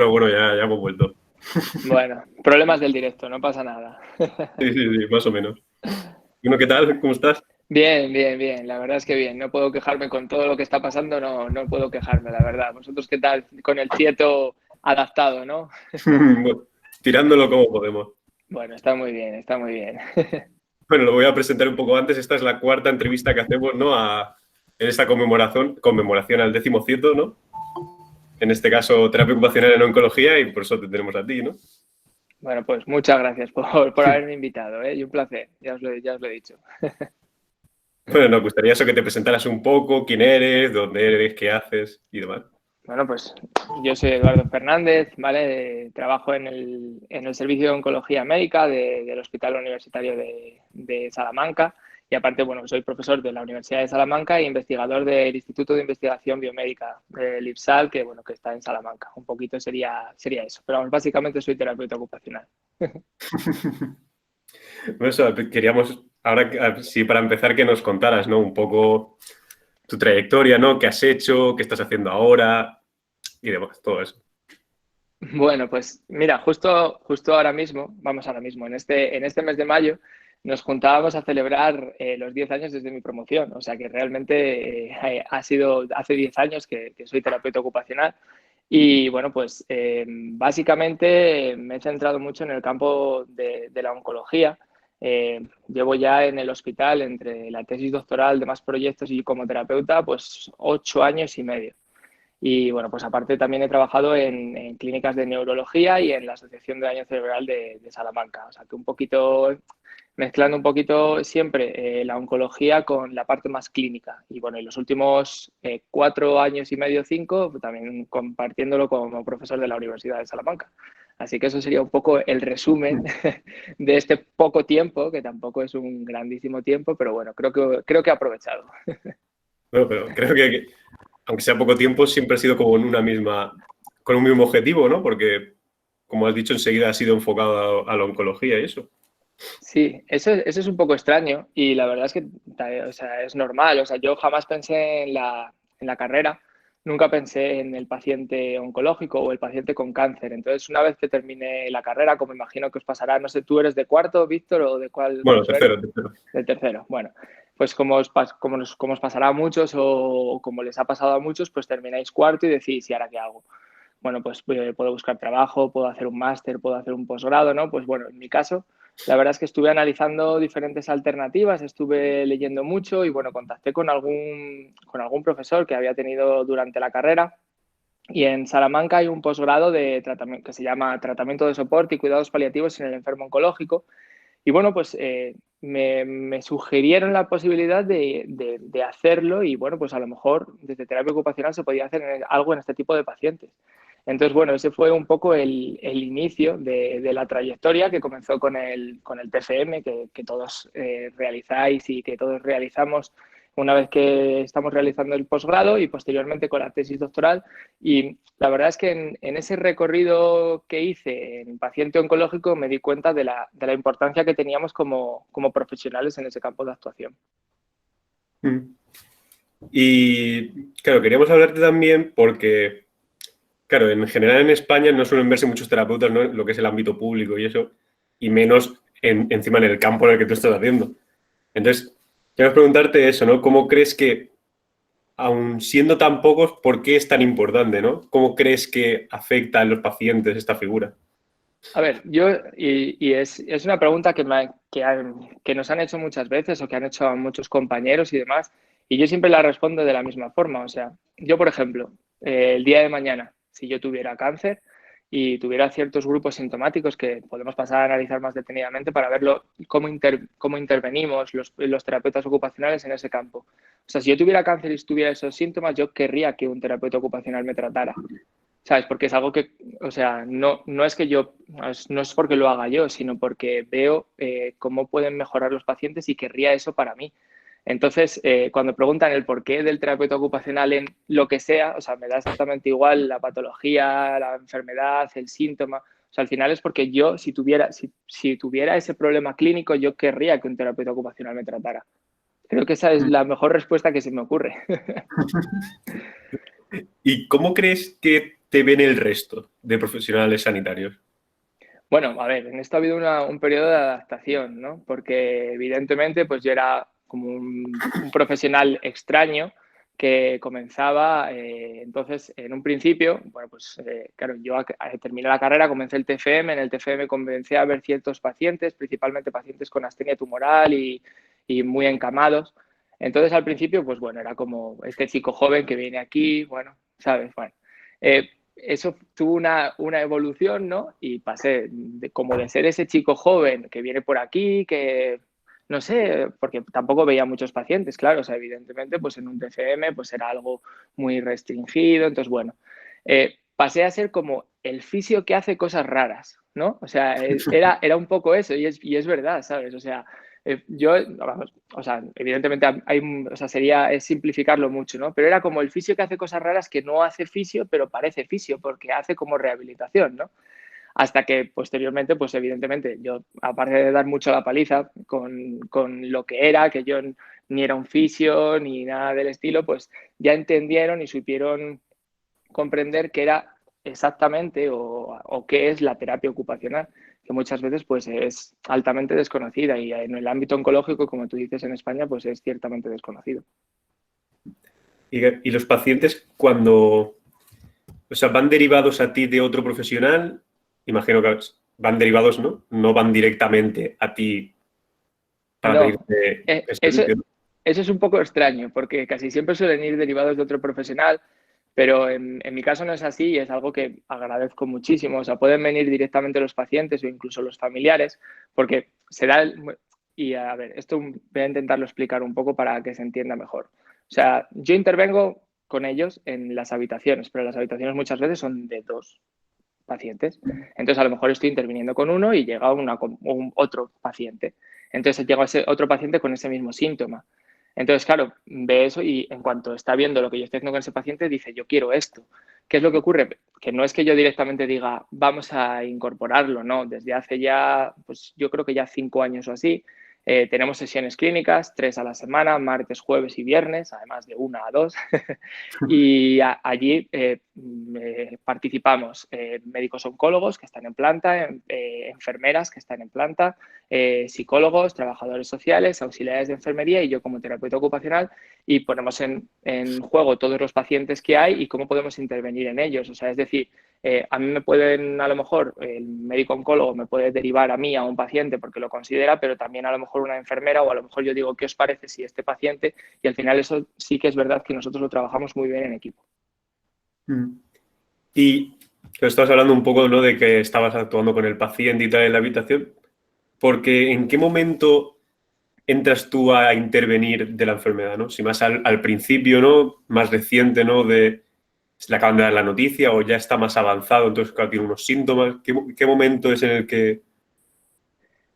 pero bueno, ya hemos vuelto. Bueno, problemas del directo, no pasa nada. Sí, más o menos. Bueno, ¿qué tal? ¿Cómo estás? Bien, bien, bien. La verdad es que bien. No puedo quejarme con todo lo que está pasando, no puedo quejarme, la verdad. ¿Vosotros qué tal? Con el cieto adaptado, ¿no? Bueno, tirándolo como podemos. Bueno, está muy bien, está muy bien. Bueno, lo voy a presentar un poco antes. Esta es la cuarta entrevista que hacemos, ¿no? En esta conmemoración al 10º, ¿no? En este caso, terapia ocupacional en oncología, y por eso te tenemos a ti, ¿no? Bueno, pues muchas gracias por haberme invitado, ¿eh? Y un placer, ya os lo he dicho. Bueno, nos gustaría eso, que te presentaras un poco, quién eres, dónde eres, qué haces y demás. Bueno, pues yo soy Eduardo Fernández, ¿vale? Trabajo en el Servicio de Oncología Médica del Hospital Universitario de Salamanca y aparte, bueno, soy profesor de la Universidad de Salamanca e investigador del Instituto de Investigación Biomédica del IPSAL, que, bueno, que está en Salamanca. Un poquito sería eso, pero vamos, básicamente soy terapeuta ocupacional. Bueno, eso, queríamos, ahora sí, para empezar, que nos contaras, ¿no? Un poco tu trayectoria, ¿no? ¿Qué has hecho? ¿Qué estás haciendo ahora? Y demás, todo eso. Bueno, pues mira, justo ahora mismo, en este mes de mayo, nos juntábamos a celebrar los 10 años desde mi promoción. O sea que realmente ha sido hace 10 años que soy terapeuta ocupacional. Y bueno, pues básicamente me he centrado mucho en el campo de la oncología. Llevo ya en el hospital, entre la tesis doctoral, demás proyectos y como terapeuta, pues 8 años y medio. Y bueno, pues aparte también he trabajado en clínicas de neurología y en la Asociación de Daño Cerebral de Salamanca. O sea que un poquito, mezclando un poquito siempre la oncología con la parte más clínica. Y bueno, en los últimos 4 años y medio, 5, pues también compartiéndolo como profesor de la Universidad de Salamanca. Así que eso sería un poco el resumen de este poco tiempo, que tampoco es un grandísimo tiempo, pero bueno, creo que he aprovechado. Bueno, pero creo que, aunque sea poco tiempo, siempre ha sido como con un mismo objetivo, ¿no? Porque, como has dicho, enseguida ha sido enfocado a la oncología y eso. Sí, eso es un poco extraño y la verdad es que o sea, es normal. O sea, yo jamás pensé en la carrera, nunca pensé en el paciente oncológico o el paciente con cáncer. Entonces, una vez que terminé la carrera, como imagino que os pasará, no sé, ¿tú eres de cuarto, Víctor, o de cuál Bueno, curso eres? tercero. De tercero. Bueno, pues como os pasará a muchos o como les ha pasado a muchos, pues termináis cuarto y decís, ¿y ahora qué hago? Bueno, pues puedo buscar trabajo, puedo hacer un máster, puedo hacer un posgrado, ¿no? Pues bueno, en mi caso, la verdad es que estuve analizando diferentes alternativas, estuve leyendo mucho y bueno, contacté con algún profesor que había tenido durante la carrera y en Salamanca hay un posgrado de tratamiento que se llama Tratamiento de Soporte y Cuidados Paliativos en el Enfermo Oncológico y bueno, pues me sugirieron la posibilidad de hacerlo y bueno, pues a lo mejor desde terapia ocupacional se podía hacer algo en este tipo de pacientes. Entonces, bueno, ese fue un poco el inicio de la trayectoria que comenzó con el TFM que todos realizáis y que todos realizamos una vez que estamos realizando el posgrado y posteriormente con la tesis doctoral. Y la verdad es que en ese recorrido que hice en paciente oncológico me di cuenta de la importancia que teníamos como profesionales en ese campo de actuación. Y claro, queríamos hablarte también porque, claro, en general en España no suelen verse muchos terapeutas, ¿no? Lo que es el ámbito público y eso, y menos encima en el campo en el que tú estás haciendo. Entonces, quiero preguntarte eso, ¿no? ¿Cómo crees que, aun siendo tan pocos, por qué es tan importante, ¿no? ¿Cómo crees que afecta a los pacientes esta figura? A ver, es una pregunta que nos han hecho muchas veces o que han hecho a muchos compañeros y demás, y yo siempre la respondo de la misma forma. O sea, yo, por ejemplo, el día de mañana, si yo tuviera cáncer y tuviera ciertos grupos sintomáticos que podemos pasar a analizar más detenidamente para verlo, cómo intervenimos los terapeutas ocupacionales en ese campo. O sea, si yo tuviera cáncer y tuviera esos síntomas, yo querría que un terapeuta ocupacional me tratara. ¿Sabes? Porque es algo que, o sea, no es que no es porque lo haga yo, sino porque veo cómo pueden mejorar los pacientes y querría eso para mí. Entonces, cuando preguntan el porqué del terapeuta ocupacional en lo que sea, o sea, me da exactamente igual la patología, la enfermedad, el síntoma. O sea, al final es porque yo, si tuviera ese problema clínico, yo querría que un terapeuta ocupacional me tratara. Creo que esa es la mejor respuesta que se me ocurre. ¿Y cómo crees que te ven el resto de profesionales sanitarios? Bueno, a ver, en esto ha habido un periodo de adaptación, ¿no? Porque evidentemente pues yo era como un profesional extraño que comenzaba, entonces en un principio, bueno, pues claro, yo terminé la carrera, comencé el TFM, en el TFM comencé a ver ciertos pacientes, principalmente pacientes con astenia tumoral y muy encamados. Entonces al principio, pues bueno, era como este chico joven que viene aquí, bueno, ¿sabes? Bueno, eso tuvo una evolución, ¿no? Y pasé como de ser ese chico joven que viene por aquí, que no sé, porque tampoco veía muchos pacientes, claro, o sea, evidentemente, pues en un TCM pues era algo muy restringido, entonces, bueno, pasé a ser como el fisio que hace cosas raras, ¿no? O sea, era un poco eso, y es verdad, ¿sabes? O sea, yo, vamos, o sea, evidentemente o sea, es simplificarlo mucho, ¿no? Pero era como el fisio que hace cosas raras que no hace fisio, pero parece fisio, porque hace como rehabilitación, ¿no? Hasta que posteriormente, pues evidentemente, yo, aparte de dar mucho la paliza con lo que era, que yo ni era un fisio ni nada del estilo, pues ya entendieron y supieron comprender qué era exactamente o qué es la terapia ocupacional, que muchas veces pues es altamente desconocida y en el ámbito oncológico, como tú dices en España, pues es ciertamente desconocido. Y los pacientes cuando, o sea, van derivados a ti de otro profesional, imagino que van derivados, ¿no? No van directamente a ti para No, pedirte el eso, servicio, ¿no? eso es un poco extraño, porque casi siempre suelen ir derivados de otro profesional, pero en mi caso no es así y es algo que agradezco muchísimo. O sea, pueden venir directamente los pacientes o incluso los familiares, porque se da y a ver, esto voy a intentarlo explicar un poco para que se entienda mejor. O sea, yo intervengo con ellos en las habitaciones, pero las habitaciones muchas veces son de dos pacientes. Entonces, a lo mejor estoy interviniendo con uno y llega otro paciente. Entonces, llega ese otro paciente con ese mismo síntoma. Entonces, claro, ve eso y en cuanto está viendo lo que yo estoy haciendo con ese paciente, dice, yo quiero esto. ¿Qué es lo que ocurre? Que no es que yo directamente diga, vamos a incorporarlo, no. Desde hace ya, pues yo creo que ya 5 años o así, tenemos sesiones clínicas, 3 a la semana, martes, jueves y viernes, además de 1 a 2. Y allí participamos médicos oncólogos que están en planta, enfermeras que están en planta, psicólogos, trabajadores sociales, auxiliares de enfermería y yo como terapeuta ocupacional y ponemos en juego todos los pacientes que hay y cómo podemos intervenir en ellos. O sea, es decir, a mí me pueden, a lo mejor, el médico oncólogo me puede derivar a mí, a un paciente, porque lo considera, pero también a lo mejor una enfermera o a lo mejor yo digo, ¿qué os parece si este paciente? Y al final eso sí que es verdad que nosotros lo trabajamos muy bien en equipo. Y estabas hablando un poco, ¿no? De que estabas actuando con el paciente y tal en la habitación, porque ¿en qué momento entras tú a intervenir de la enfermedad, ¿no? Si más al principio, ¿no? Más reciente, ¿no? De le acaban de dar la noticia o ya está más avanzado, entonces claro, tiene unos síntomas. ¿Qué momento es en el que...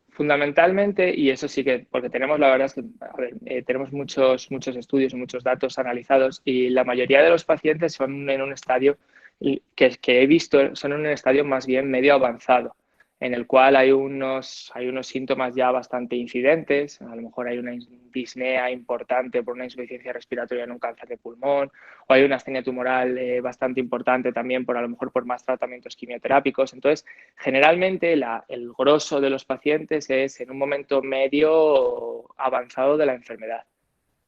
Fundamentalmente, y eso sí que, porque tenemos, la verdad es que, a ver, tenemos muchos estudios y muchos datos analizados y la mayoría de los pacientes son en un estadio que he visto, son en un estadio más bien medio avanzado, en el cual hay unos síntomas ya bastante incidentes, a lo mejor hay una disnea importante por una insuficiencia respiratoria en un cáncer de pulmón, o hay una astenia tumoral bastante importante también por a lo mejor por más tratamientos quimioterápicos. Entonces, generalmente el grosso de los pacientes es en un momento medio avanzado de la enfermedad.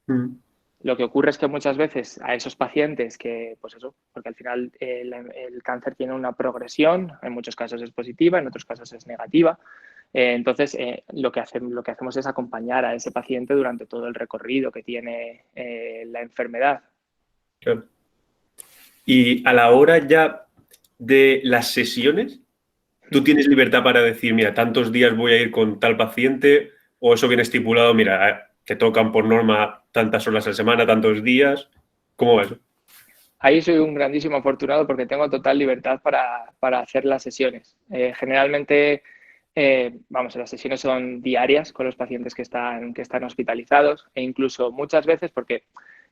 Mm. Lo que ocurre es que muchas veces a esos pacientes que, pues eso, porque al final el cáncer tiene una progresión, en muchos casos es positiva, en otros casos es negativa. Entonces, lo que hacemos es acompañar a ese paciente durante todo el recorrido que tiene la enfermedad. Claro. Y a la hora ya de las sesiones, ¿tú tienes libertad para decir, mira, tantos días voy a ir con tal paciente o eso viene estipulado, mira, te tocan por norma tantas horas a la semana, tantos días? ¿Cómo va eso? Ahí soy un grandísimo afortunado porque tengo total libertad para hacer las sesiones. Generalmente, vamos, las sesiones son diarias con los pacientes que están hospitalizados e incluso muchas veces porque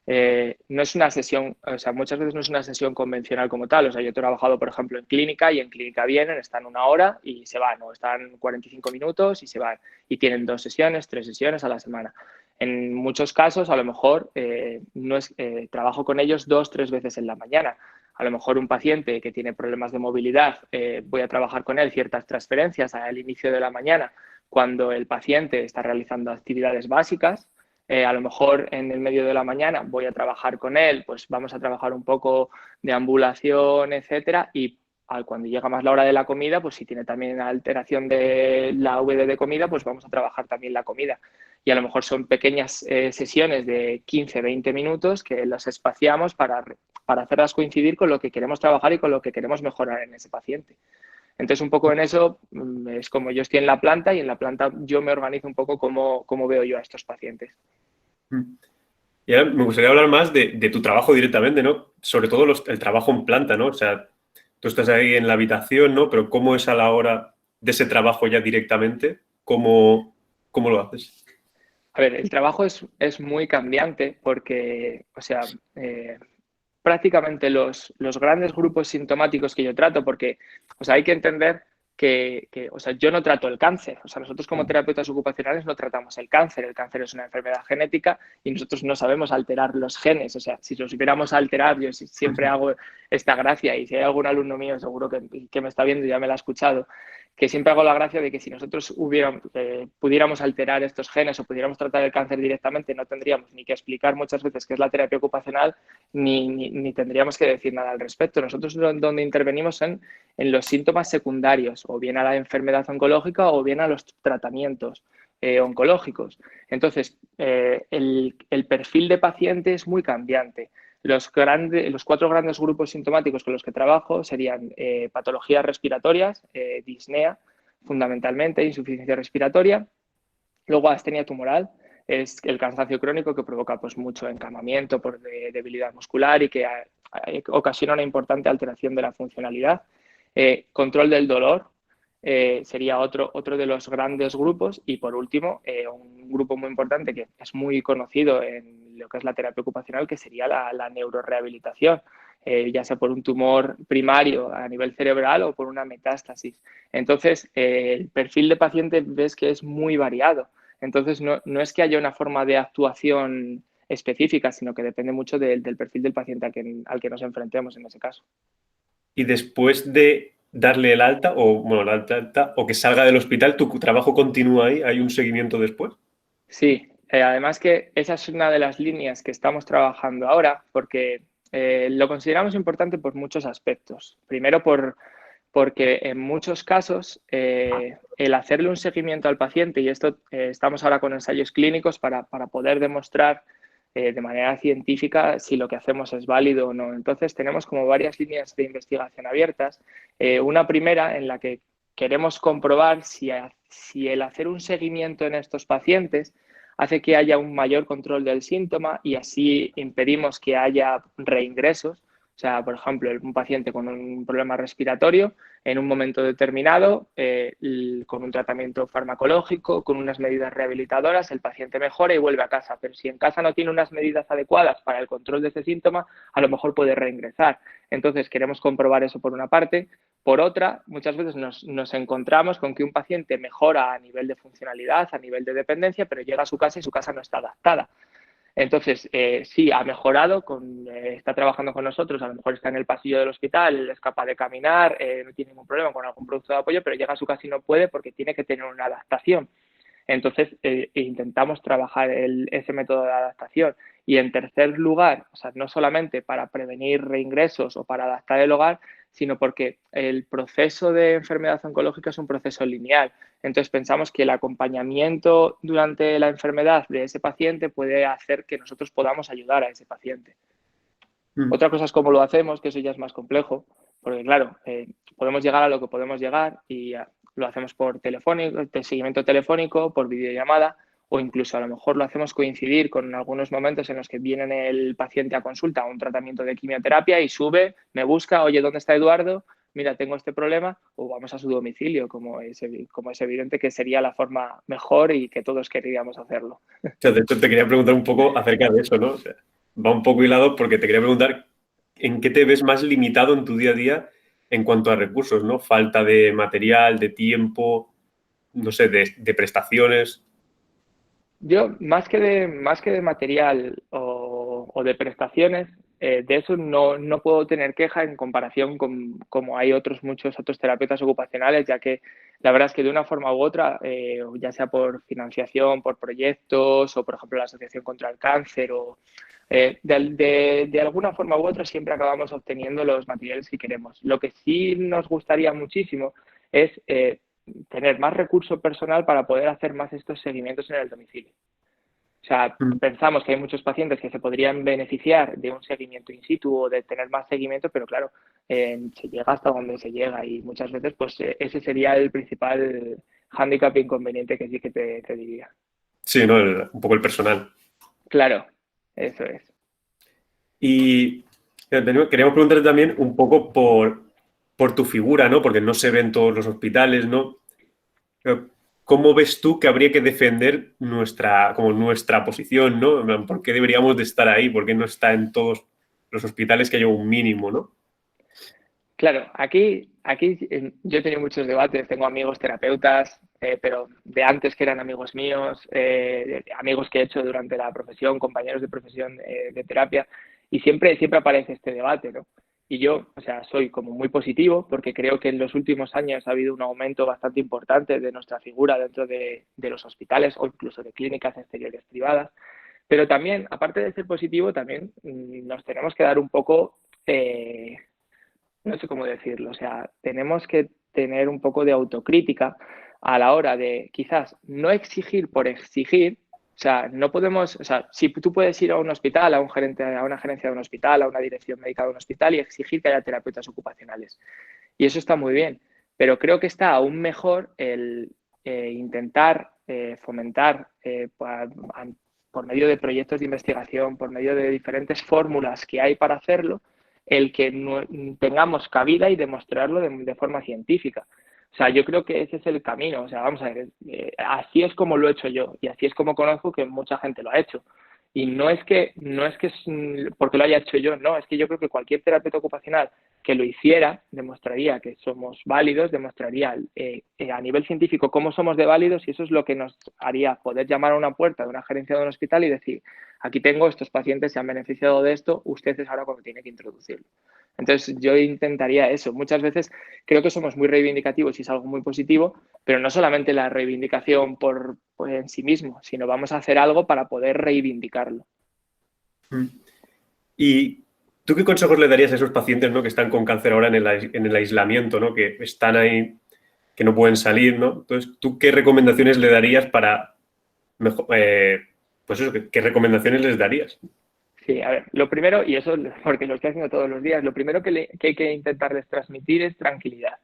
no es una sesión, o sea, muchas veces no es una sesión convencional como tal. O sea, yo he trabajado, por ejemplo, en clínica y en clínica vienen, están 1 hora y se van, o están 45 minutos y se van. Y tienen 2 sesiones, 3 sesiones a la semana. En muchos casos, a lo mejor, no es, trabajo con ellos 2, 3 veces en la mañana. A lo mejor un paciente que tiene problemas de movilidad, voy a trabajar con él ciertas transferencias al inicio de la mañana, cuando el paciente está realizando actividades básicas. A lo mejor en el medio de la mañana voy a trabajar con él, pues vamos a trabajar un poco de ambulación, etcétera, y cuando llega más la hora de la comida, pues si tiene también alteración de la VD de comida, pues vamos a trabajar también la comida. Y a lo mejor son pequeñas sesiones de 15, 20 minutos que las espaciamos para hacerlas coincidir con lo que queremos trabajar y con lo que queremos mejorar en ese paciente. Entonces, un poco en eso es como yo estoy en la planta y en la planta yo me organizo un poco cómo veo yo a estos pacientes. Y ahora me gustaría hablar más de tu trabajo directamente, ¿no? Sobre todo el trabajo en planta, ¿no? O sea, tú estás ahí en la habitación, ¿no? Pero ¿cómo es a la hora de ese trabajo ya directamente? ¿Cómo lo haces? A ver, el trabajo es muy cambiante porque, o sea, prácticamente los grandes grupos sintomáticos que yo trato, porque, o sea, hay que entender o sea, yo no trato el cáncer. O sea, nosotros como terapeutas ocupacionales no tratamos el cáncer. El cáncer es una enfermedad genética y nosotros no sabemos alterar los genes. O sea, si los supiéramos alterar, yo siempre hago esta gracia, y si hay algún alumno mío seguro que me está viendo y ya me la ha escuchado, que siempre hago la gracia de que si nosotros pudiéramos alterar estos genes o pudiéramos tratar el cáncer directamente, no tendríamos ni que explicar muchas veces qué es la terapia ocupacional, ni tendríamos que decir nada al respecto. Nosotros donde intervenimos en los síntomas secundarios, o bien a la enfermedad oncológica o bien a los tratamientos oncológicos. Entonces, el perfil de paciente es muy cambiante. Los 4 grandes grupos sintomáticos con los que trabajo serían patologías respiratorias, disnea fundamentalmente, insuficiencia respiratoria. Luego, astenia tumoral, es el cansancio crónico que provoca pues, mucho encamamiento por debilidad muscular y que ocasiona una importante alteración de la funcionalidad. Control del dolor sería otro de los grandes grupos. Y por último, un grupo muy importante que es muy conocido en lo que es la terapia ocupacional, que sería la neurorehabilitación, ya sea por un tumor primario a nivel cerebral o por una metástasis. Entonces, el perfil de paciente ves que es muy variado. Entonces, no es que haya una forma de actuación específica, sino que depende mucho del perfil del paciente al que nos enfrentemos en ese caso. Y después de darle el alta, o bueno, la alta, o que salga del hospital, ¿tu trabajo continúa ahí? ¿Hay un seguimiento después? Sí, además que esa es una de las líneas que estamos trabajando ahora, porque lo consideramos importante por muchos aspectos. Primero, porque en muchos casos el hacerle un seguimiento al paciente, y esto estamos ahora con ensayos clínicos para poder demostrar de manera científica si lo que hacemos es válido o no. Entonces, tenemos como varias líneas de investigación abiertas. Una primera en la que queremos comprobar si el hacer un seguimiento en estos pacientes hace que haya un mayor control del síntoma y así impedimos que haya reingresos. O sea, por ejemplo, un paciente con un problema respiratorio, en un momento determinado, con un tratamiento farmacológico, con unas medidas rehabilitadoras, el paciente mejora y vuelve a casa. Pero si en casa no tiene unas medidas adecuadas para el control de ese síntoma, a lo mejor puede reingresar. Entonces, queremos comprobar eso por una parte. Por otra, muchas veces nos encontramos con que un paciente mejora a nivel de funcionalidad, a nivel de dependencia, pero llega a su casa y su casa no está adaptada. Entonces, sí, ha mejorado, está trabajando con nosotros, a lo mejor está en el pasillo del hospital, es capaz de caminar, no tiene ningún problema con algún producto de apoyo, pero llega a su casa y no puede porque tiene que tener una adaptación. Entonces, intentamos trabajar ese método de adaptación. Y en tercer lugar, o sea, no solamente para prevenir reingresos o para adaptar el hogar, sino porque el proceso de enfermedad oncológica es un proceso lineal. Entonces, pensamos que el acompañamiento durante la enfermedad de ese paciente puede hacer que nosotros podamos ayudar a ese paciente. Otra cosa es cómo lo hacemos, que eso ya es más complejo, porque claro, podemos llegar a lo que podemos llegar y lo hacemos por telefónico, seguimiento telefónico, por videollamada, o incluso a lo mejor lo hacemos coincidir con algunos momentos en los que viene el paciente a consulta a un tratamiento de quimioterapia y sube, me busca, oye, ¿dónde está Eduardo? Mira, tengo este problema, o vamos a su domicilio, como es evidente que sería la forma mejor y que todos queríamos hacerlo. O sea, de hecho, te quería preguntar un poco acerca de eso, ¿no? O sea, va un poco hilado porque te quería preguntar en qué te ves más limitado en tu día a día en cuanto a recursos, ¿no? Falta de material, de tiempo, no sé, de prestaciones. Yo, más que de material o de prestaciones, de eso no puedo tener queja en comparación con como hay muchos otros terapeutas ocupacionales, ya que la verdad es que de una forma u otra, ya sea por financiación, por proyectos o, por ejemplo, la Asociación contra el Cáncer o de alguna forma u otra siempre acabamos obteniendo los materiales que queremos. Lo que sí nos gustaría muchísimo es tener más recurso personal para poder hacer más estos seguimientos en el domicilio. O sea, Mm. pensamos que hay muchos pacientes que se podrían beneficiar de un seguimiento in situ o de tener más seguimiento, pero claro, se llega hasta donde se llega y muchas veces pues ese sería el principal hándicap inconveniente que sí que te diría. Sí, ¿no? Un poco el personal. Claro, eso es. Y queríamos preguntarte también un poco por tu figura, ¿no? Porque no se ve en todos los hospitales, ¿no? ¿Cómo ves tú que habría que defender como nuestra posición, ¿no? En plan, ¿por qué deberíamos de estar ahí? ¿Por qué no está en todos los hospitales que haya un mínimo, ¿no? Claro, aquí yo he tenido muchos debates, tengo amigos terapeutas, pero de antes que eran amigos míos, amigos que he hecho durante la profesión, compañeros de profesión de terapia, y siempre aparece este debate, ¿no? Y yo, o sea, soy como muy positivo porque creo que en los últimos años ha habido un aumento bastante importante de nuestra figura dentro de los hospitales o incluso de clínicas exteriores privadas. Pero también, aparte de ser positivo, también nos tenemos que dar un poco no sé cómo decirlo, o sea, tenemos que tener un poco de autocrítica a la hora de quizás no exigir por exigir, o sea, no podemos, o sea, si tú puedes ir a un hospital, a un gerente, a una gerencia de un hospital, a una dirección médica de un hospital y exigir que haya terapeutas ocupacionales. Y eso está muy bien, pero creo que está aún mejor el intentar fomentar por medio de proyectos de investigación, por medio de diferentes fórmulas que hay para hacerlo, el que no, tengamos cabida y demostrarlo de forma científica. O sea, yo creo que ese es el camino. O sea, vamos a ver, así es como lo he hecho yo y así es como conozco que mucha gente lo ha hecho. Y no es que es porque lo haya hecho yo, no, es que yo creo que cualquier terapeuta ocupacional que lo hiciera demostraría que somos válidos, demostraría a nivel científico cómo somos de válidos y eso es lo que nos haría poder llamar a una puerta de una gerencia de un hospital y decir, aquí tengo, estos pacientes se han beneficiado de esto, usted es ahora cuando tiene que introducirlo. Entonces yo intentaría eso. Muchas veces creo que somos muy reivindicativos y es algo muy positivo, pero no solamente la reivindicación por en sí mismo, sino vamos a hacer algo para poder reivindicarlo. ¿Y tú qué consejos le darías a esos pacientes, ¿no? Que están con cáncer ahora en el aislamiento, ¿no? Que están ahí, que no pueden salir, ¿no? Entonces, ¿tú qué recomendaciones le darías para mejor, pues eso, ¿qué recomendaciones les darías? Sí, a ver, lo primero, y eso porque lo estoy haciendo todos los días, lo primero que hay que intentarles transmitir es tranquilidad.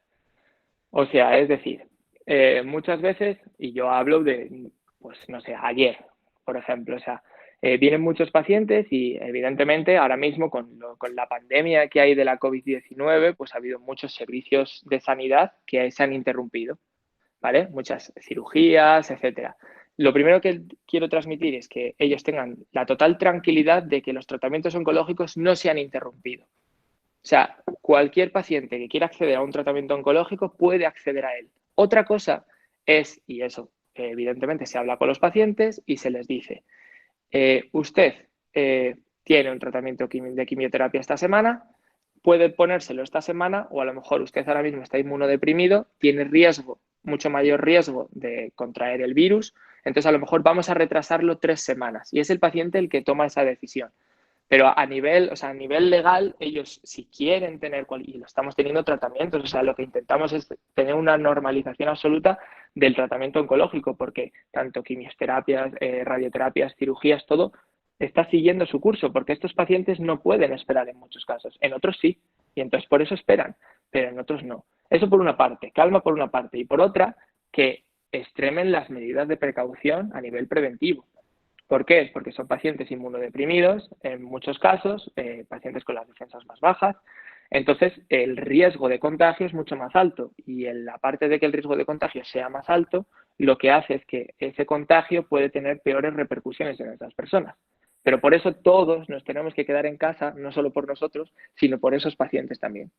O sea, es decir, muchas veces, y yo hablo de, pues no sé, ayer, por ejemplo, o sea, vienen muchos pacientes y evidentemente ahora mismo con la pandemia que hay de la COVID-19, pues ha habido muchos servicios de sanidad que se han interrumpido, ¿vale? Muchas cirugías, etcétera. Lo primero que quiero transmitir es que ellos tengan la total tranquilidad de que los tratamientos oncológicos no se han interrumpido. O sea, cualquier paciente que quiera acceder a un tratamiento oncológico puede acceder a él. Otra cosa es, y eso evidentemente se habla con los pacientes y se les dice, usted tiene un tratamiento de quimioterapia esta semana, puede ponérselo esta semana o a lo mejor usted ahora mismo está inmunodeprimido, tiene riesgo, mucho mayor riesgo de contraer el virus, entonces a lo mejor vamos a retrasarlo 3 semanas y es el paciente el que toma esa decisión. Pero a nivel, o sea, a nivel legal, ellos si quieren tener, y lo estamos teniendo tratamientos, o sea, lo que intentamos es tener una normalización absoluta del tratamiento oncológico, porque tanto quimioterapias, radioterapias, cirugías, todo está siguiendo su curso, porque estos pacientes no pueden esperar en muchos casos, en otros sí, y entonces por eso esperan, pero en otros no. Eso por una parte, calma por una parte, y por otra, que extremen las medidas de precaución a nivel preventivo. ¿Por qué? Porque son pacientes inmunodeprimidos, en muchos casos, pacientes con las defensas más bajas. Entonces, el riesgo de contagio es mucho más alto y en la parte de que el riesgo de contagio sea más alto, lo que hace es que ese contagio puede tener peores repercusiones en esas personas. Pero por eso todos nos tenemos que quedar en casa, no solo por nosotros, sino por esos pacientes también.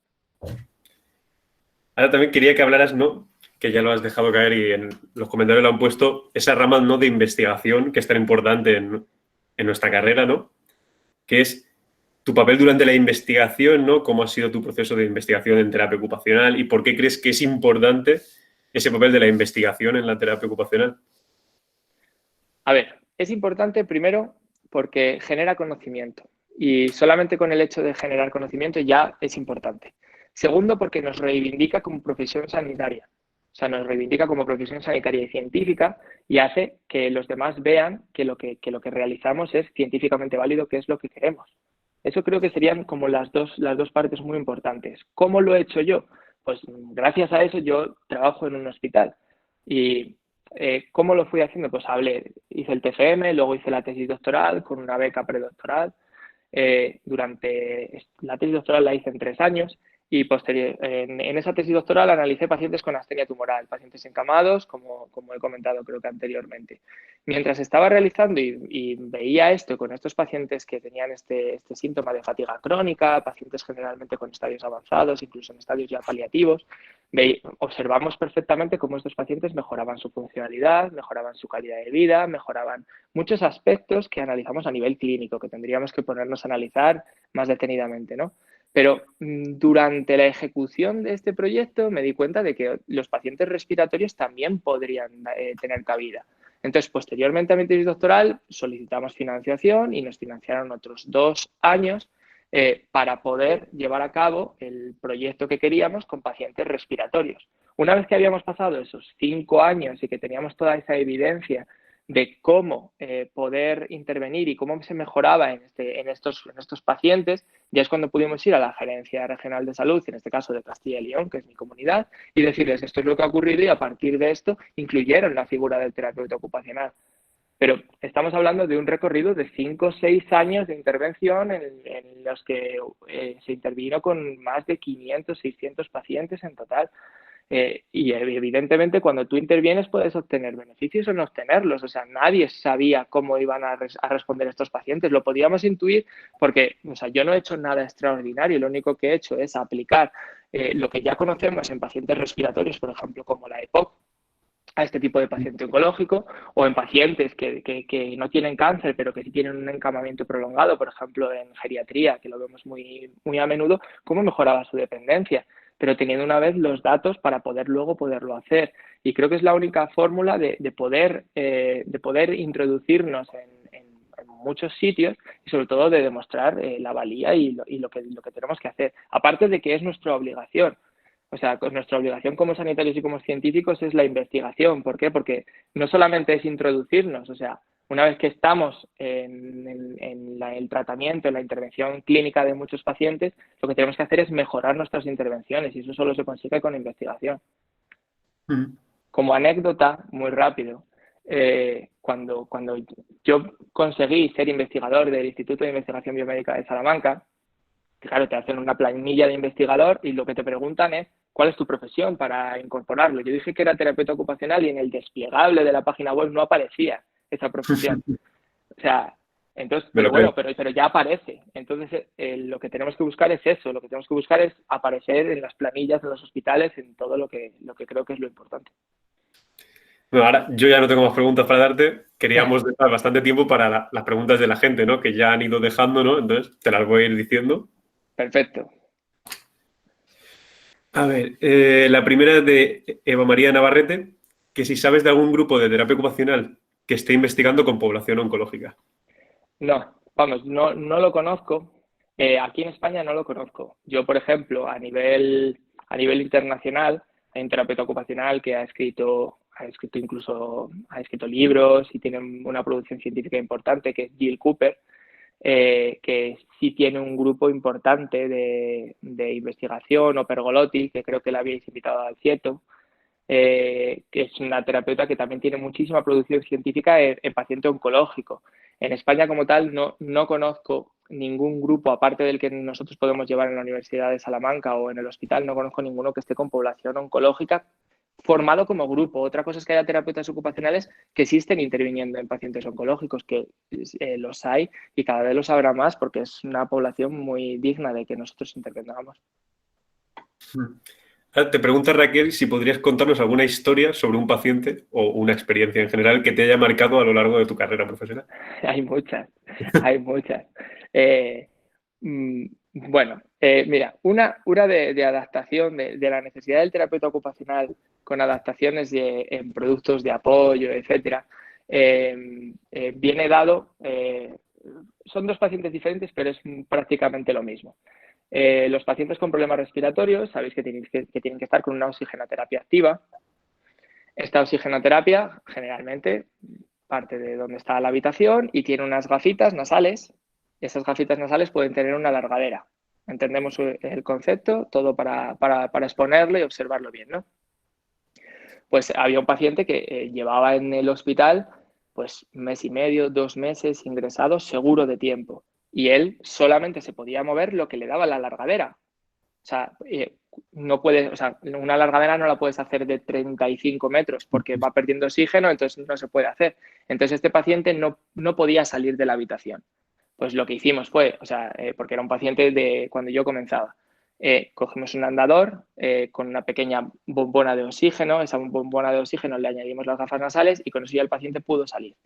Ahora también quería que hablaras, ¿no? Que ya lo has dejado caer y en los comentarios lo han puesto, esa rama, ¿no?, de investigación que es tan importante en nuestra carrera, ¿no? Que es tu papel durante la investigación, ¿no? ¿Cómo ha sido tu proceso de investigación en terapia ocupacional y por qué crees que es importante ese papel de la investigación en la terapia ocupacional? A ver, es importante primero porque genera conocimiento y solamente con el hecho de generar conocimiento ya es importante. Segundo, porque nos reivindica como profesión sanitaria. O sea, nos reivindica como profesión sanitaria y científica y hace que los demás vean que lo que realizamos es científicamente válido, que es lo que queremos. Eso creo que serían como las dos partes muy importantes. ¿Cómo lo he hecho yo? Pues gracias a eso yo trabajo en un hospital y ¿cómo lo fui haciendo? Pues hice el TFM, luego hice la tesis doctoral con una beca predoctoral. Durante la tesis doctoral la hice en 3 años y en esa tesis doctoral analicé pacientes con astenia tumoral, pacientes encamados, como he comentado creo que anteriormente. Mientras estaba realizando y veía esto con estos pacientes que tenían este síntoma de fatiga crónica, pacientes generalmente con estadios avanzados, incluso en estadios ya paliativos, observamos perfectamente cómo estos pacientes mejoraban su funcionalidad, mejoraban su calidad de vida, mejoraban muchos aspectos que analizamos a nivel clínico, que tendríamos que ponernos a analizar más detenidamente, ¿no? Pero durante la ejecución de este proyecto me di cuenta de que los pacientes respiratorios también podrían tener cabida. Entonces, posteriormente a mi tesis doctoral, solicitamos financiación y nos financiaron otros 2 años para poder llevar a cabo el proyecto que queríamos con pacientes respiratorios. Una vez que habíamos pasado esos 5 años y que teníamos toda esa evidencia de cómo poder intervenir y cómo se mejoraba en estos pacientes, ya es cuando pudimos ir a la Gerencia Regional de Salud, en este caso de Castilla y León, que es mi comunidad, y decirles esto es lo que ha ocurrido y a partir de esto incluyeron la figura del terapeuta ocupacional. Pero estamos hablando de un recorrido de 5 o 6 años de intervención en los que se intervino con más de 500, 600 pacientes en total. Y evidentemente cuando tú intervienes puedes obtener beneficios o no obtenerlos. O sea, nadie sabía cómo iban a responder estos pacientes. Lo podíamos intuir porque, o sea, yo no he hecho nada extraordinario. Lo único que he hecho es aplicar lo que ya conocemos en pacientes respiratorios, por ejemplo, como la EPOC, a este tipo de paciente oncológico o en pacientes que no tienen cáncer pero que sí tienen un encamamiento prolongado, por ejemplo en geriatría, que lo vemos muy, muy a menudo, cómo mejoraba su dependencia, pero teniendo una vez los datos para luego poderlo hacer. Y creo que es la única fórmula de poder introducirnos en muchos sitios y sobre todo de demostrar la valía y lo que tenemos que hacer. Aparte de que es nuestra obligación. O sea, nuestra obligación como sanitarios y como científicos es la investigación. ¿Por qué? Porque no solamente es introducirnos, o sea, una vez que estamos en el tratamiento, en la intervención clínica de muchos pacientes, lo que tenemos que hacer es mejorar nuestras intervenciones y eso solo se consigue con investigación. Como anécdota, muy rápido, cuando yo conseguí ser investigador del Instituto de Investigación Biomédica de Salamanca, claro, te hacen una planilla de investigador y lo que te preguntan es ¿cuál es tu profesión para incorporarlo? Yo dije que era terapeuta ocupacional y en el desplegable de la página web no aparecía esa profesión. O sea, entonces, pero ya aparece. Entonces, lo que tenemos que buscar es eso, lo que tenemos que buscar es aparecer en las planillas de los hospitales, en todo lo que creo que es lo importante. Bueno, ahora yo ya no tengo más preguntas para darte. Queríamos dejar bastante tiempo para las preguntas de la gente, ¿no? Que ya han ido dejando, ¿no? Entonces, te las voy a ir diciendo. Perfecto. A ver, la primera es de Eva María Navarrete, que si sabes de algún grupo de terapia ocupacional que esté investigando con población oncológica. No, vamos, no lo conozco. Aquí en España no lo conozco. Yo, por ejemplo, a nivel internacional, hay un terapeuta ocupacional que ha escrito libros y tiene una producción científica importante, que es Jill Cooper, que sí tiene un grupo importante de investigación, o Pergolotti, que creo que la habéis invitado al CIETO, que es una terapeuta que también tiene muchísima producción científica en paciente oncológico. En España como tal no conozco ningún grupo, aparte del que nosotros podemos llevar en la Universidad de Salamanca o en el hospital, no conozco ninguno que esté con población oncológica formado como grupo. Otra cosa es que haya terapeutas ocupacionales que existen interviniendo en pacientes oncológicos, que los hay y cada vez los habrá más porque es una población muy digna de que nosotros intervengamos. Te pregunta Raquel si podrías contarnos alguna historia sobre un paciente o una experiencia en general que te haya marcado a lo largo de tu carrera profesional. Hay muchas, hay muchas. Bueno, mira, una de adaptación de la necesidad del terapeuta ocupacional con adaptaciones en productos de apoyo, etcétera, viene dado, son dos pacientes diferentes, pero es prácticamente lo mismo. Los pacientes con problemas respiratorios, sabéis que tienen que estar con una oxigenoterapia activa. Esta oxigenoterapia, generalmente, parte de donde está la habitación y tiene unas gafitas nasales. Esas gafitas nasales pueden tener una alargadera. Entendemos el concepto, todo para exponerlo y observarlo bien, ¿no? Pues había un paciente que llevaba en el hospital pues 1,5 meses, 2 meses ingresado seguro de tiempo. Y él solamente se podía mover lo que le daba la alargadera. O sea, no puedes, o sea, una alargadera no la puedes hacer de 35 metros porque va perdiendo oxígeno, entonces no se puede hacer. Entonces este paciente no podía salir de la habitación. Pues lo que hicimos fue, o sea, porque era un paciente de cuando yo comenzaba, cogimos un andador con una pequeña bombona de oxígeno, esa bombona de oxígeno le añadimos las gafas nasales y con eso ya el paciente pudo salir.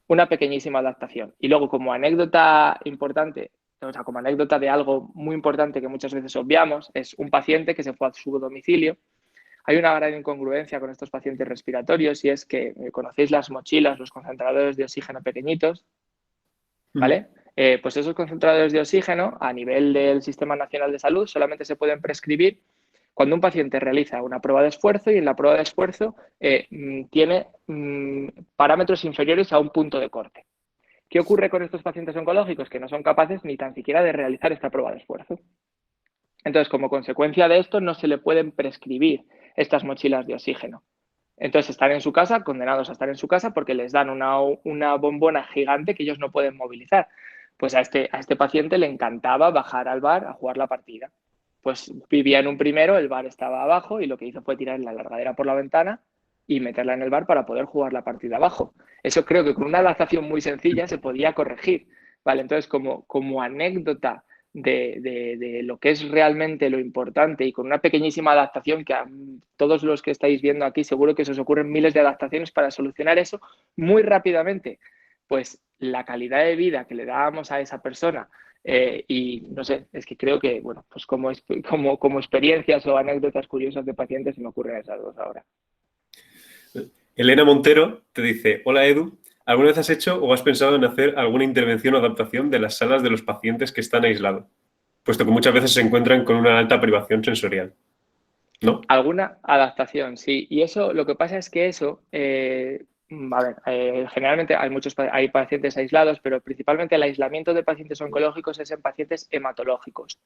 Una pequeñísima adaptación. Y luego, como anécdota importante, o sea, como anécdota de algo muy importante que muchas veces obviamos, es un paciente que se fue a su domicilio. Hay una gran incongruencia con estos pacientes respiratorios y es que conocéis las mochilas, los concentradores de oxígeno pequeñitos, ¿vale? Pues esos concentradores de oxígeno a nivel del Sistema Nacional de Salud solamente se pueden prescribir cuando un paciente realiza una prueba de esfuerzo y en la prueba de esfuerzo tiene parámetros inferiores a un punto de corte. ¿Qué ocurre con estos pacientes oncológicos? Que no son capaces ni tan siquiera de realizar esta prueba de esfuerzo. Entonces, como consecuencia de esto, no se le pueden prescribir estas mochilas de oxígeno. Entonces, están en su casa, condenados a estar en su casa porque les dan una bombona gigante que ellos no pueden movilizar. Pues a este paciente le encantaba bajar al bar a jugar la partida. Pues vivía en un primero, el bar estaba abajo y lo que hizo fue tirar la largadera por la ventana y meterla en el bar para poder jugar la partida abajo. Eso creo que con una adaptación muy sencilla se podía corregir. ¿Vale? Entonces, como anécdota de lo que es realmente lo importante y con una pequeñísima adaptación que a todos los que estáis viendo aquí seguro que se os ocurren miles de adaptaciones para solucionar eso muy rápidamente, pues la calidad de vida que le dábamos a esa persona y no sé, es que creo que, bueno, pues como experiencias o anécdotas curiosas de pacientes se me ocurren esas dos ahora. Elena Montero te dice, hola Edu, ¿alguna vez has hecho o has pensado en hacer alguna intervención o adaptación de las salas de los pacientes que están aislados? Puesto que muchas veces se encuentran con una alta privación sensorial, ¿no? Alguna adaptación, sí. Y eso, lo que pasa es que eso, generalmente hay pacientes aislados, pero principalmente el aislamiento de pacientes oncológicos es en pacientes hematológicos,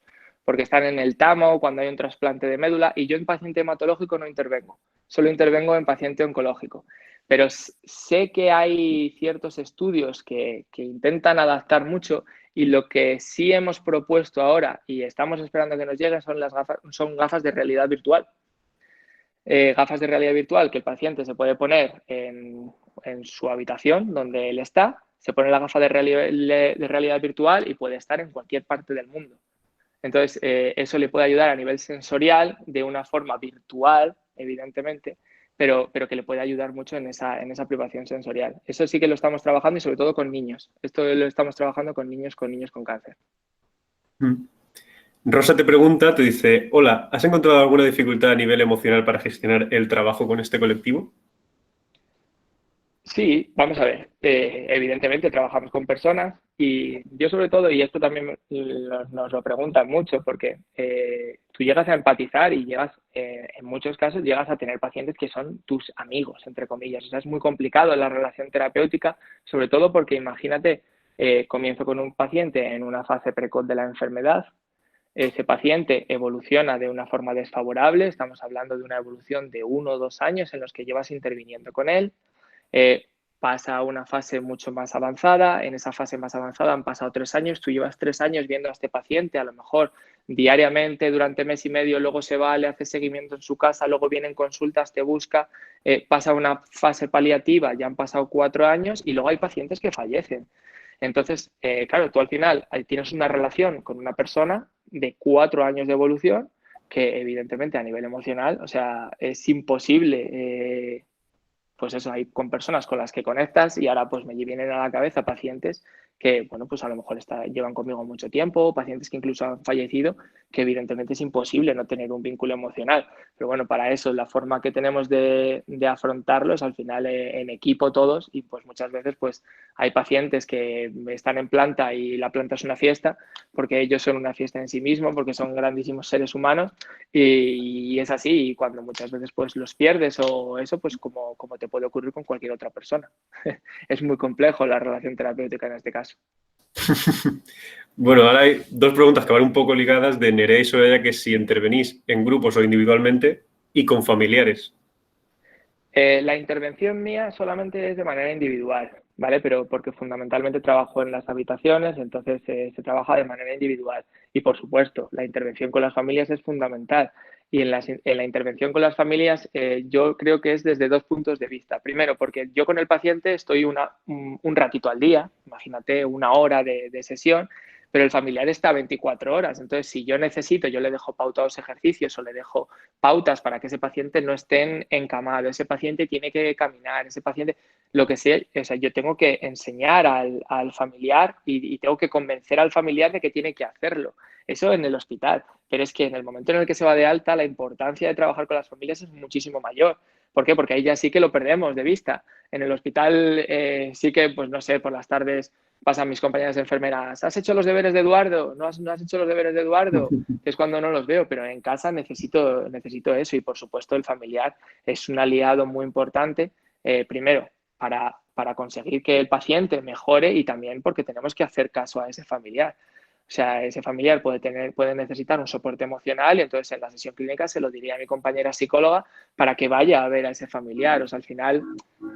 porque están en el TAMO cuando hay un trasplante de médula y yo en paciente hematológico no intervengo, solo intervengo en paciente oncológico. Pero sé que hay ciertos estudios que intentan adaptar mucho y lo que sí hemos propuesto ahora y estamos esperando que nos lleguen son gafas de realidad virtual. Gafas de realidad virtual que el paciente se puede poner en su habitación donde él está, se pone la gafa de realidad virtual y puede estar en cualquier parte del mundo. Entonces, eso le puede ayudar a nivel sensorial de una forma virtual, evidentemente, pero que le puede ayudar mucho en esa privación sensorial. Eso sí que lo estamos trabajando y sobre todo con niños. Esto lo estamos trabajando con niños con cáncer. Rosa te pregunta, te dice, hola, ¿has encontrado alguna dificultad a nivel emocional para gestionar el trabajo con este colectivo? Sí, vamos a ver. Evidentemente trabajamos con personas y yo sobre todo, y esto también nos lo preguntan mucho, porque tú llegas a empatizar y llegas, en muchos casos, llegas a tener pacientes que son tus amigos, entre comillas. O sea, es muy complicado la relación terapéutica, sobre todo porque imagínate, comienzo con un paciente en una fase precoz de la enfermedad. Ese paciente evoluciona de una forma desfavorable, estamos hablando de una evolución de 1 o 2 años en los que llevas interviniendo con él. Pasa a una fase mucho más avanzada, en esa fase más avanzada han pasado 3 años, tú llevas 3 años viendo a este paciente, a lo mejor diariamente durante mes y medio, luego se va, le hace seguimiento en su casa, luego vienen consultas, te busca, pasa una fase paliativa, ya han pasado 4 años y luego hay pacientes que fallecen. Entonces, claro, tú al final tienes una relación con una persona de 4 años de evolución que evidentemente a nivel emocional, o sea, es imposible, pues eso, hay con personas con las que conectas y ahora pues me vienen a la cabeza pacientes que, bueno, pues a lo mejor llevan conmigo mucho tiempo, pacientes que incluso han fallecido, que evidentemente es imposible no tener un vínculo emocional. Pero bueno, para eso la forma que tenemos de afrontarlo es al final en equipo todos y pues muchas veces pues hay pacientes que están en planta y la planta es una fiesta porque ellos son una fiesta en sí mismos, porque son grandísimos seres humanos y es así, y cuando muchas veces pues los pierdes o eso, pues como te puede ocurrir con cualquier otra persona. Es muy complejo la relación terapéutica en este caso. Bueno, ahora hay 2 preguntas que van un poco ligadas de Nerea y Soraya, que si intervenís en grupos o individualmente y con familiares. La intervención mía solamente es de manera individual, ¿vale? Pero porque fundamentalmente trabajo en las habitaciones, entonces se trabaja de manera individual. Y por supuesto, la intervención con las familias es fundamental. Y en la intervención con las familias yo creo que es desde 2 puntos de vista. Primero, porque yo con el paciente estoy un ratito al día, imagínate 1 hora de sesión, pero el familiar está 24 horas. Entonces, si yo necesito, yo le dejo pautados ejercicios o le dejo pautas para que ese paciente no esté encamado, ese paciente tiene que caminar, ese paciente, lo que sea, o sea yo tengo que enseñar al familiar y tengo que convencer al familiar de que tiene que hacerlo. Eso en el hospital, pero es que en el momento en el que se va de alta, la importancia de trabajar con las familias es muchísimo mayor. ¿Por qué? Porque ahí ya sí que lo perdemos de vista. En el hospital sí que, pues no sé, por las tardes pasan mis compañeras enfermeras, ¿has hecho los deberes de Eduardo? ¿No has hecho los deberes de Eduardo? Que es cuando no los veo, pero en casa necesito eso y por supuesto el familiar es un aliado muy importante, primero para conseguir que el paciente mejore y también porque tenemos que hacer caso a ese familiar. O sea, ese familiar puede necesitar un soporte emocional y entonces en la sesión clínica se lo diría a mi compañera psicóloga para que vaya a ver a ese familiar. O sea, al final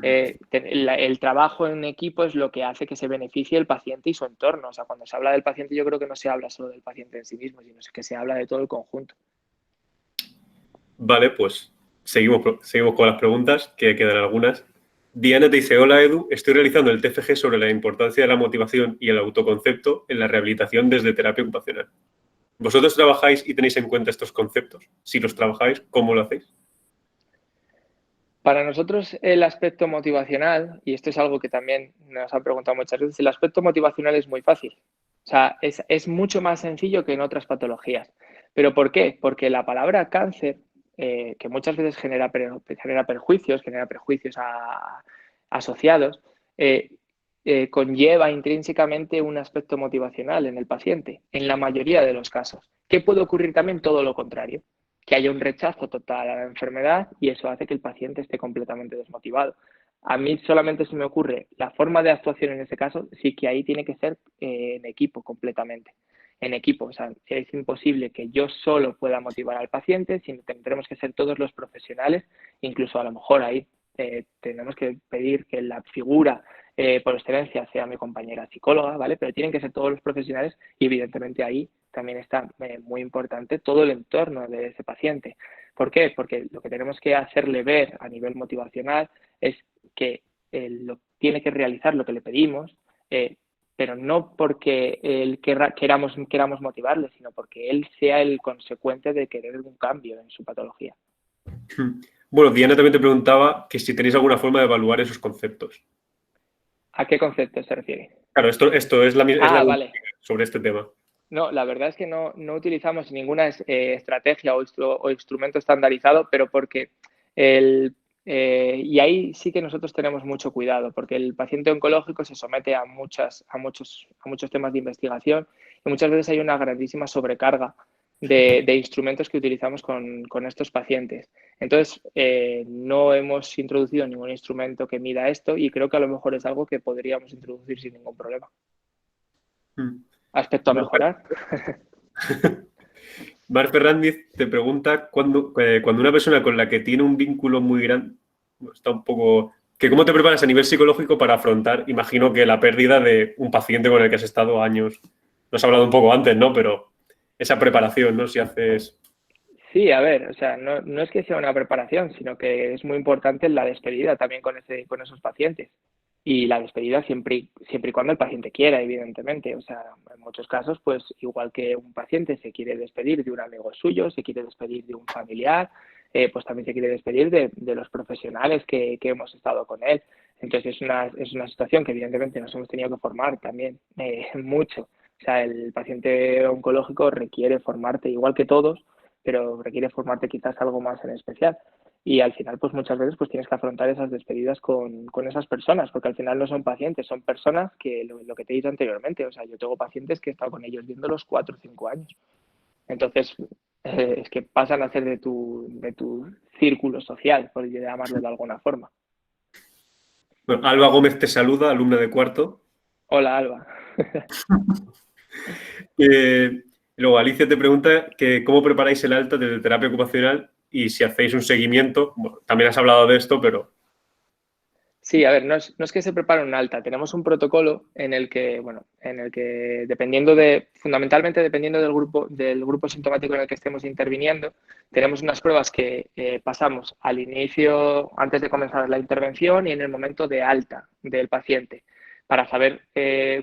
el trabajo en equipo es lo que hace que se beneficie el paciente y su entorno. O sea, cuando se habla del paciente yo creo que no se habla solo del paciente en sí mismo, sino que se habla de todo el conjunto. Vale, pues seguimos con las preguntas, que quedan algunas. Diana te dice, hola Edu, estoy realizando el TFG sobre la importancia de la motivación y el autoconcepto en la rehabilitación desde terapia ocupacional. ¿Vosotros trabajáis y tenéis en cuenta estos conceptos? Si los trabajáis, ¿cómo lo hacéis? Para nosotros el aspecto motivacional, y esto es algo que también nos han preguntado muchas veces, el aspecto motivacional es muy fácil. O sea, es mucho más sencillo que en otras patologías. ¿Pero por qué? Porque la palabra cáncer, que muchas veces genera prejuicios asociados, conlleva intrínsecamente un aspecto motivacional en el paciente, en la mayoría de los casos. ¿Qué puede ocurrir también? Todo lo contrario, que haya un rechazo total a la enfermedad y eso hace que el paciente esté completamente desmotivado. A mí solamente se me ocurre la forma de actuación en ese caso, sí que ahí tiene que ser en equipo completamente. En equipo, o sea, es imposible que yo solo pueda motivar al paciente, sino tendremos que ser todos los profesionales, incluso a lo mejor ahí tenemos que pedir que la figura por excelencia sea mi compañera psicóloga, ¿vale? Pero tienen que ser todos los profesionales y evidentemente ahí también está muy importante todo el entorno de ese paciente. ¿Por qué? Porque lo que tenemos que hacerle ver a nivel motivacional es que tiene que realizar lo que le pedimos, pero no porque queramos motivarle, sino porque él sea el consecuente de querer un cambio en su patología. Bueno, Diana también te preguntaba que si tenéis alguna forma de evaluar esos conceptos. ¿A qué concepto se refiere? Claro, esto es la misma Vale. sobre este tema. No, la verdad es que no utilizamos ninguna estrategia o instrumento estandarizado, pero porque y ahí sí que nosotros tenemos mucho cuidado, porque el paciente oncológico se somete a muchos temas de investigación y muchas veces hay una grandísima sobrecarga de instrumentos que utilizamos con estos pacientes. Entonces, no hemos introducido ningún instrumento que mida esto y creo que a lo mejor es algo que podríamos introducir sin ningún problema. Aspecto a mejorar. Mar Ferrandiz te pregunta cuando una persona con la que tiene un vínculo muy grande está un poco... que ¿cómo te preparas a nivel psicológico para afrontar, imagino que la pérdida de un paciente con el que has estado años? Nos has hablado un poco antes, ¿no? Pero esa preparación, ¿no? Si haces... Sí, a ver, o sea, no es que sea una preparación, sino que es muy importante la despedida también con esos pacientes. Y la despedida siempre y cuando el paciente quiera, evidentemente. O sea, en muchos casos, pues igual que un paciente se quiere despedir de un amigo suyo, se quiere despedir de un familiar, pues también se quiere despedir de los profesionales que hemos estado con él. Entonces es una situación que evidentemente nos hemos tenido que formar también mucho. O sea, el paciente oncológico requiere formarte igual que todos, pero requiere formarte quizás algo más en especial. Y al final, pues muchas veces pues tienes que afrontar esas despedidas con esas personas, porque al final no son pacientes, son personas que lo que te he dicho anteriormente, o sea, yo tengo pacientes que he estado con ellos viéndolos 4 o 5 años. Entonces, es que pasan a ser de tu círculo social, por llamarlo de alguna forma. Bueno, Alba Gómez te saluda, alumna de cuarto. Hola, Alba. Luego Alicia te pregunta que cómo preparáis el alta desde terapia ocupacional y si hacéis un seguimiento. Bueno, también has hablado de esto, pero... Sí, a ver, no es que se prepare un alta, tenemos un protocolo en el que, bueno, en el que fundamentalmente dependiendo del grupo sintomático en el que estemos interviniendo, tenemos unas pruebas que pasamos al inicio, antes de comenzar la intervención y en el momento de alta del paciente, para saber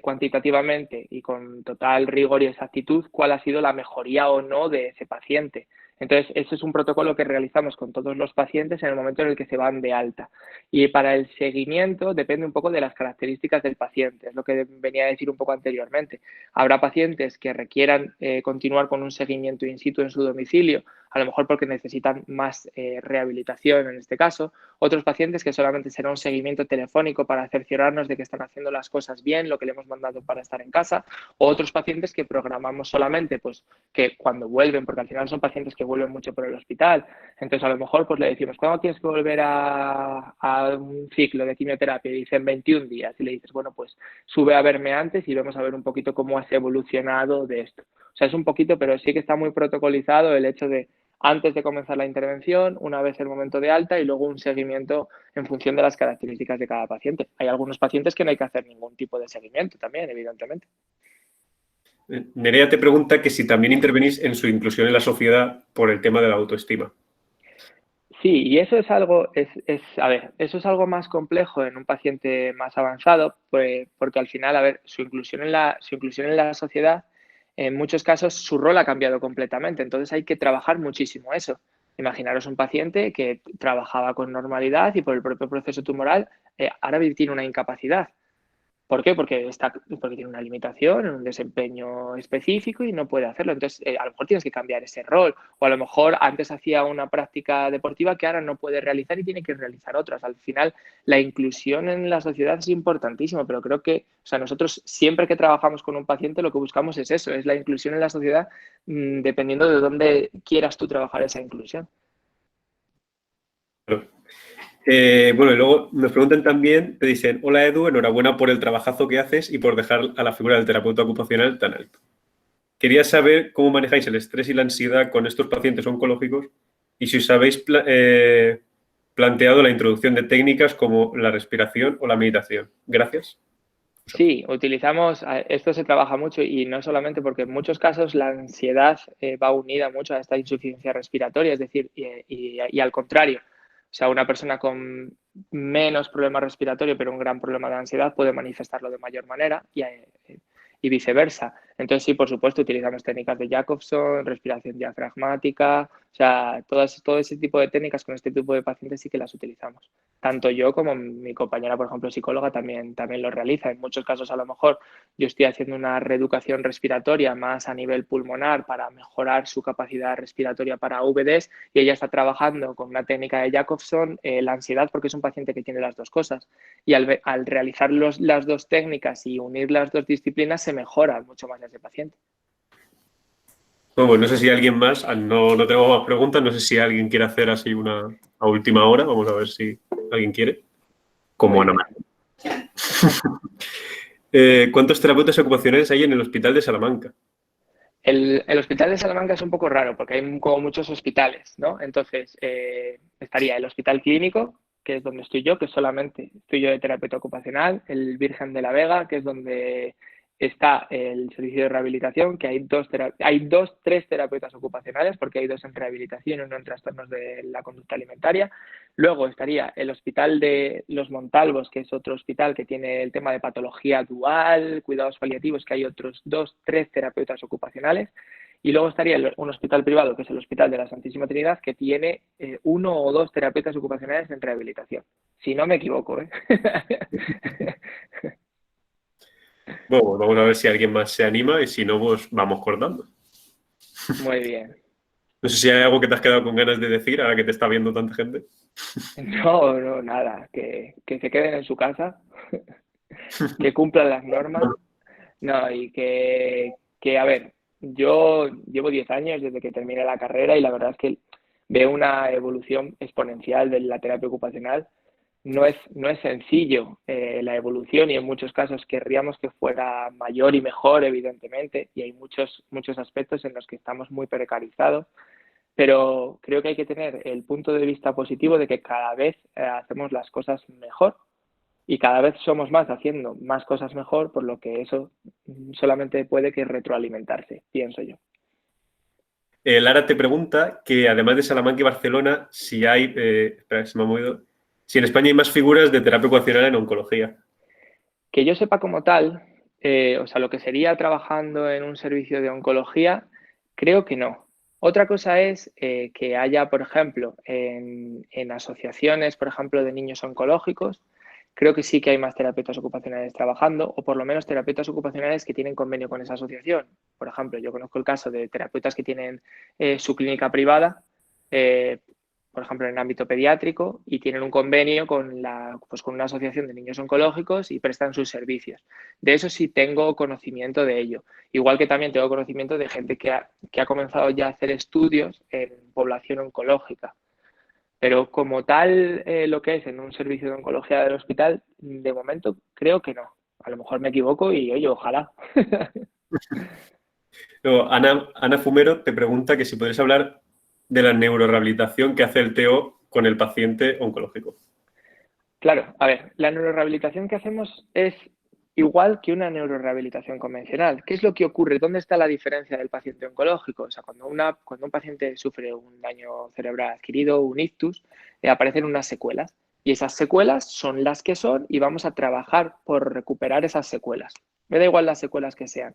cuantitativamente y con total rigor y exactitud cuál ha sido la mejoría o no de ese paciente. Entonces, ese es un protocolo que realizamos con todos los pacientes en el momento en el que se van de alta. Y para el seguimiento depende un poco de las características del paciente, es lo que venía a decir un poco anteriormente. Habrá pacientes que requieran continuar con un seguimiento in situ en su domicilio, a lo mejor porque necesitan más rehabilitación en este caso. Otros pacientes que solamente será un seguimiento telefónico para cerciorarnos de que están haciendo las cosas bien, lo que le hemos mandado para estar en casa. O otros pacientes que programamos solamente, pues que cuando vuelven, porque al final son pacientes que vuelven mucho por el hospital, entonces a lo mejor pues le decimos, ¿cuándo tienes que volver a un ciclo de quimioterapia? Y dicen 21 días y le dices, bueno, pues sube a verme antes y vamos a ver un poquito cómo has evolucionado de esto. O sea, es un poquito, pero sí que está muy protocolizado el hecho de antes de comenzar la intervención, una vez el momento de alta y luego un seguimiento en función de las características de cada paciente. Hay algunos pacientes que no hay que hacer ningún tipo de seguimiento también, evidentemente. Nerea te pregunta que si también intervenís en su inclusión en la sociedad por el tema de la autoestima. Sí, y eso es algo, a ver, eso es algo más complejo en un paciente más avanzado, pues, porque al final, a ver, su inclusión en la sociedad, en muchos casos su rol ha cambiado completamente, entonces hay que trabajar muchísimo eso. Imaginaros un paciente que trabajaba con normalidad y por el propio proceso tumoral, ahora tiene una incapacidad. ¿Por qué? Porque tiene una limitación en un desempeño específico y no puede hacerlo. Entonces, a lo mejor tienes que cambiar ese rol. O a lo mejor antes hacía una práctica deportiva que ahora no puede realizar y tiene que realizar otras. Al final, la inclusión en la sociedad es importantísimo, pero creo que, o sea, nosotros siempre que trabajamos con un paciente lo que buscamos es eso, es la inclusión en la sociedad, dependiendo de dónde quieras tú trabajar esa inclusión. Claro. Bueno, y luego nos preguntan también, te dicen, hola Edu, enhorabuena por el trabajazo que haces y por dejar a la figura del terapeuta ocupacional tan alto. Quería saber cómo manejáis el estrés y la ansiedad con estos pacientes oncológicos y si os habéis planteado la introducción de técnicas como la respiración o la meditación. Gracias. Sí, esto se trabaja mucho y no solamente porque en muchos casos la ansiedad va unida mucho a esta insuficiencia respiratoria, es decir, y al contrario, o sea, una persona con menos problema respiratorio pero un gran problema de ansiedad puede manifestarlo de mayor manera y viceversa. Entonces, sí, por supuesto, utilizamos técnicas de Jacobson, respiración diafragmática, o sea, todo ese tipo de técnicas con este tipo de pacientes sí que las utilizamos. Tanto yo como mi compañera, por ejemplo, psicóloga, también lo realiza. En muchos casos, a lo mejor, yo estoy haciendo una reeducación respiratoria más a nivel pulmonar para mejorar su capacidad respiratoria para VDs y ella está trabajando con una técnica de Jacobson, la ansiedad, porque es un paciente que tiene las dos cosas. Y al realizar las dos técnicas y unir las dos disciplinas, se mejora mucho más ese paciente. Bueno, pues no sé si alguien más, no tengo más preguntas, no sé si alguien quiere hacer así una a última hora, vamos a ver si alguien quiere. Como Muy Ana bien. María. ¿Cuántos terapeutas ocupacionales hay en el Hospital de Salamanca? El hospital de Salamanca es un poco raro porque hay como muchos hospitales, ¿no? Entonces, estaría el hospital clínico, que es donde estoy yo, que solamente estoy yo de terapeuta ocupacional, el Virgen de la Vega, que es donde está el servicio de rehabilitación, que tres terapeutas ocupacionales, porque hay 2 en rehabilitación y 1 en trastornos de la conducta alimentaria. Luego estaría el Hospital de los Montalvos, que es otro hospital que tiene el tema de patología dual, cuidados paliativos, que hay otros 3 terapeutas ocupacionales. Y luego estaría un hospital privado, que es el Hospital de la Santísima Trinidad, que tiene 1 o 2 terapeutas ocupacionales en rehabilitación. Si no me equivoco, ¿eh? Bueno, pues vamos a ver si alguien más se anima y si no, pues vamos cortando. Muy bien. No sé si hay algo que te has quedado con ganas de decir ahora que te está viendo tanta gente. No, nada. Que se queden en su casa, que cumplan las normas. No, y a ver, yo llevo 10 años desde que terminé la carrera y la verdad es que veo una evolución exponencial de la terapia ocupacional. No es sencillo la evolución y en muchos casos querríamos que fuera mayor y mejor, evidentemente, y hay muchos aspectos en los que estamos muy precarizados, pero creo que hay que tener el punto de vista positivo de que cada vez hacemos las cosas mejor y cada vez somos más haciendo más cosas mejor, por lo que eso solamente puede que retroalimentarse, pienso yo. Lara te pregunta que además de Salamanca y Barcelona, si hay, espera, se me ha movido, si en España hay más figuras de terapia ocupacional en oncología. Que yo sepa como tal, o sea, lo que sería trabajando en un servicio de oncología, creo que no. Otra cosa es que haya, por ejemplo, en asociaciones, por ejemplo, de niños oncológicos, creo que sí que hay más terapeutas ocupacionales trabajando, o por lo menos terapeutas ocupacionales que tienen convenio con esa asociación. Por ejemplo, yo conozco el caso de terapeutas que tienen su clínica privada, por ejemplo, en el ámbito pediátrico, y tienen un convenio con una asociación de niños oncológicos y prestan sus servicios. De eso sí tengo conocimiento de ello. Igual que también tengo conocimiento de gente que ha comenzado ya a hacer estudios en población oncológica. Pero como tal, lo que es en un servicio de oncología del hospital, de momento creo que no. A lo mejor me equivoco y, oye, ojalá. Luego, Ana Fumero te pregunta que si podrías hablar de la neurorehabilitación que hace el TO con el paciente oncológico. Claro, a ver, la neurorehabilitación que hacemos es igual que una neurorehabilitación convencional. ¿Qué es lo que ocurre? ¿Dónde está la diferencia del paciente oncológico? O sea, cuando un paciente sufre un daño cerebral adquirido, un ictus, aparecen unas secuelas. Y esas secuelas son las que son y vamos a trabajar por recuperar esas secuelas. Me da igual las secuelas que sean.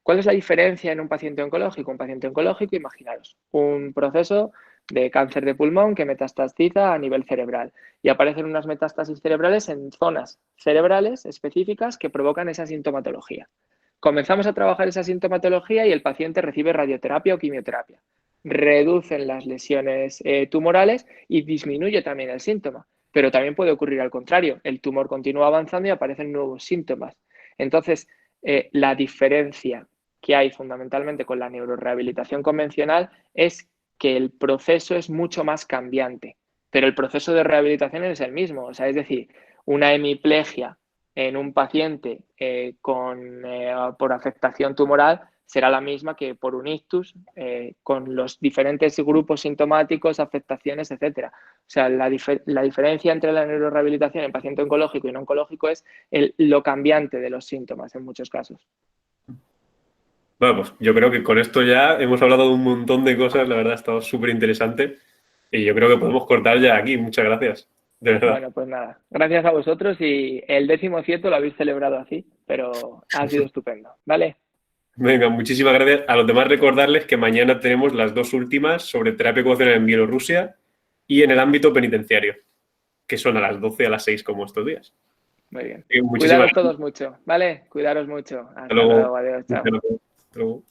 ¿Cuál es la diferencia en un paciente oncológico? Un paciente oncológico, imaginaros, un proceso de cáncer de pulmón que metastasiza a nivel cerebral y aparecen unas metástasis cerebrales en zonas cerebrales específicas que provocan esa sintomatología. Comenzamos a trabajar esa sintomatología y el paciente recibe radioterapia o quimioterapia. Reducen las lesiones tumorales y disminuye también el síntoma. Pero también puede ocurrir al contrario. El tumor continúa avanzando y aparecen nuevos síntomas. Entonces, la diferencia que hay fundamentalmente con la neurorehabilitación convencional es que el proceso es mucho más cambiante, pero el proceso de rehabilitación es el mismo. O sea, es decir, una hemiplegia en un paciente por afectación tumoral será la misma que por un ictus, con los diferentes grupos sintomáticos, afectaciones, etcétera. O sea, la diferencia entre la neurorehabilitación en paciente oncológico y no oncológico es lo cambiante de los síntomas en muchos casos. Bueno, pues yo creo que con esto ya hemos hablado de un montón de cosas, la verdad ha estado súper interesante y yo creo que podemos cortar ya aquí. Muchas gracias, de verdad. Bueno, pues nada, gracias a vosotros y el 17º lo habéis celebrado así, pero ha sido estupendo, ¿vale? Venga, muchísimas gracias. A los demás recordarles que mañana tenemos las 2 últimas sobre terapia ocupacional en Bielorrusia y en el ámbito penitenciario, que son a las 12 a las 6 como estos días. Muy bien. Muchísimas Cuidaros gracias. todos mucho, ¿vale? Cuidaros mucho. Hasta Hasta luego. luego, adiós, chao. Hasta luego.